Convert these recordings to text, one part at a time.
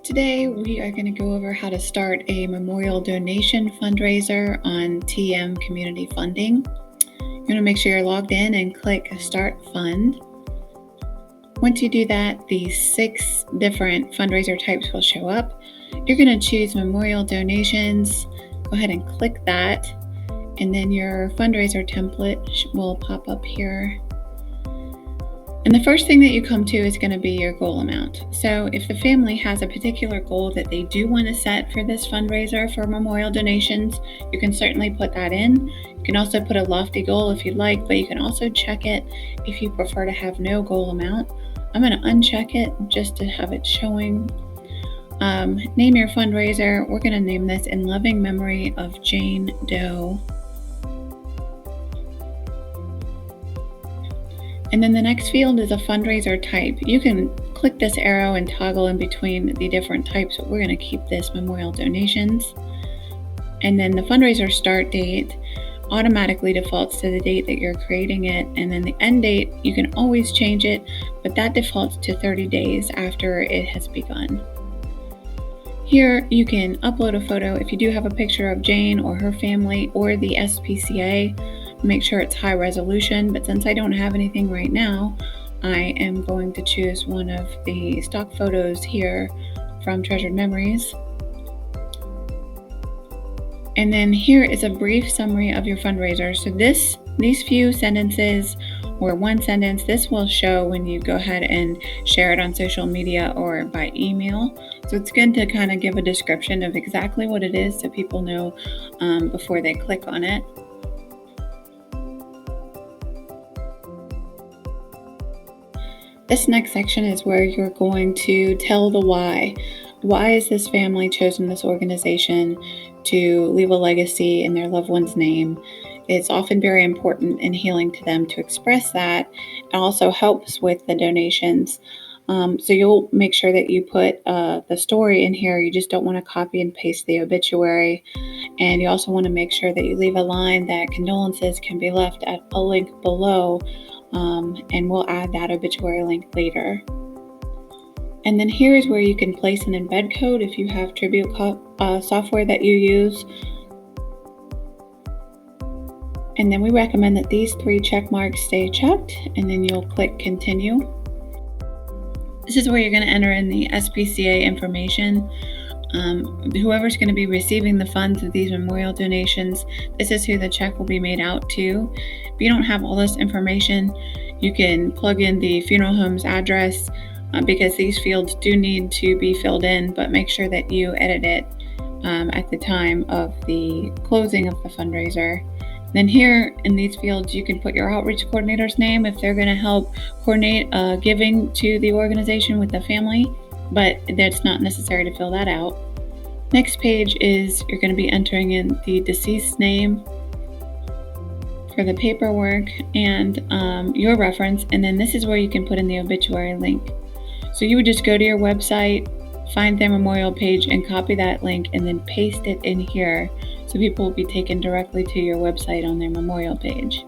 Today, we are going to go over how to start a memorial donation fundraiser on TM Community Funding. You're going to make sure you're logged in and click Start Fund. Once you do that, the 6 different fundraiser types will show up. You're going to choose memorial donations. Go ahead and click that, and then your fundraiser template will pop up here. And the first thing that you come to is going to be your goal amount. So if the family has a particular goal that they do want to set for this fundraiser for memorial donations, you can certainly put that in. You can also put a lofty goal if you'd like, but you can also check it if you prefer to have no goal amount. I'm going to uncheck it just to have it showing. Name your fundraiser. We're going to name this in loving memory of Jane Doe. And then the next field is a fundraiser type. You can click this arrow and toggle in between the different types, but we're going to keep this memorial donations. And then the fundraiser start date automatically defaults to the date that you're creating it. And then the end date, you can always change it, but that defaults to 30 days after it has begun. Here you can upload a photo if you do have a picture of Jane or her family or the SPCA. Make sure it's high resolution, but since I don't have anything right now, I am going to choose one of the stock photos here from Treasured Memories. And then here is a brief summary of your fundraiser. So these few sentences or one sentence, this will show when you go ahead and share it on social media or by email. So it's good to kind of give a description of exactly what it is so people know before they click on it. This next section is where you're going to tell the why. Why has this family chosen this organization to leave a legacy in their loved one's name? It's often very important and healing to them to express that. It also helps with the donations. So you'll make sure that you put the story in here. You just don't want to copy and paste the obituary. And you also want to make sure that you leave a line that condolences can be left at a link below. And we'll add that obituary link later. And then here is where you can place an embed code if you have Tribute software that you use. And then we recommend that these 3 check marks stay checked, and then you'll click continue. This is where you're going to enter in the SPCA information. Whoever's going to be receiving the funds of these memorial donations, this is who the check will be made out to. If you don't have all this information, you can plug in the funeral home's address because these fields do need to be filled in, but make sure that you edit it at the time of the closing of the fundraiser. Then here in these fields, you can put your outreach coordinator's name if they're going to help coordinate giving to the organization with the family, but that's not necessary to fill that out. Next page is you're going to be entering in the deceased name for the paperwork and your reference, and then this is where you can put in the obituary link. So you would just go to your website, find their memorial page, and copy that link, and then paste it in here so people will be taken directly to your website on their memorial page.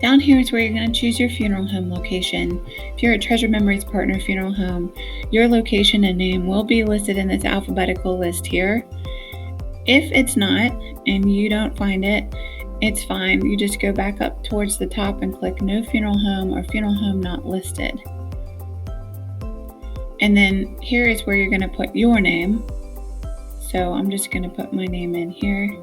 Down here is where you're going to choose your funeral home location. If you're a Treasured Memories Partner funeral home, your location and name will be listed in this alphabetical list here. If it's not and you don't find it, it's fine. You just go back up towards the top and click No Funeral Home or Funeral Home Not Listed. And then here is where you're going to put your name. So I'm just going to put my name in here.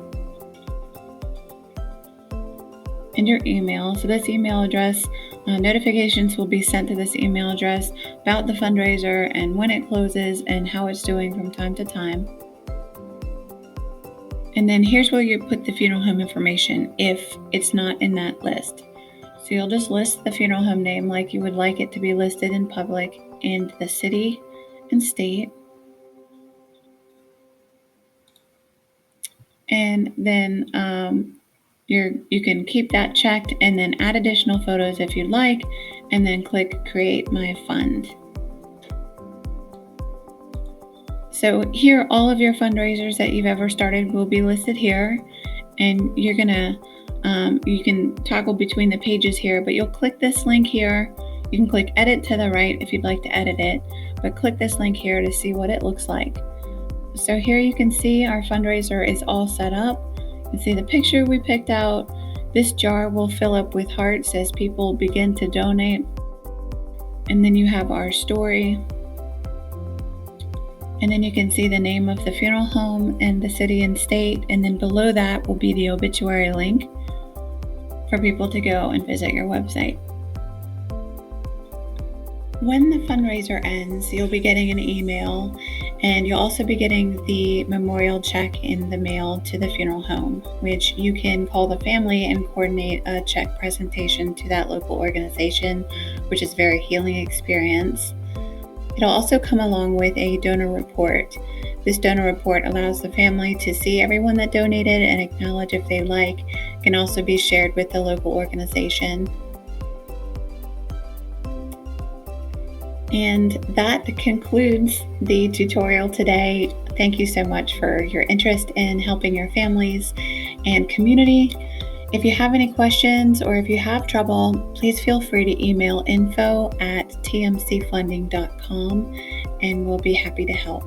And your email. So this email address, notifications will be sent to this email address about the fundraiser and when it closes and how it's doing from time to time. And then here's where you put the funeral home information if it's not in that list. So you'll just list the funeral home name like you would like it to be listed in public and the city and state. And then you can keep that checked and then add additional photos if you'd like, and then click Create My Fund. So here, all of your fundraisers that you've ever started will be listed here, and you're gonna you can toggle between the pages here, but you'll click this link here. You can click edit to the right if you'd like to edit it, but click this link here to see what it looks like. So here you can see our fundraiser is all set up. You can see the picture we picked out. This jar will fill up with hearts as people begin to donate. And then you have our story. And then you can see the name of the funeral home and the city and state. And then below that will be the obituary link for people to go and visit your website. When the fundraiser ends, you'll be getting an email, and you'll also be getting the memorial check in the mail to the funeral home, which you can call the family and coordinate a check presentation to that local organization, which is a very healing experience. It'll also come along with a donor report. This donor report allows the family to see everyone that donated and acknowledge if they like. It can also be shared with the local organization. And that concludes the tutorial today. Thank you so much for your interest in helping your families and community. If you have any questions or if you have trouble, please feel free to email info@tmcfunding.com and we'll be happy to help.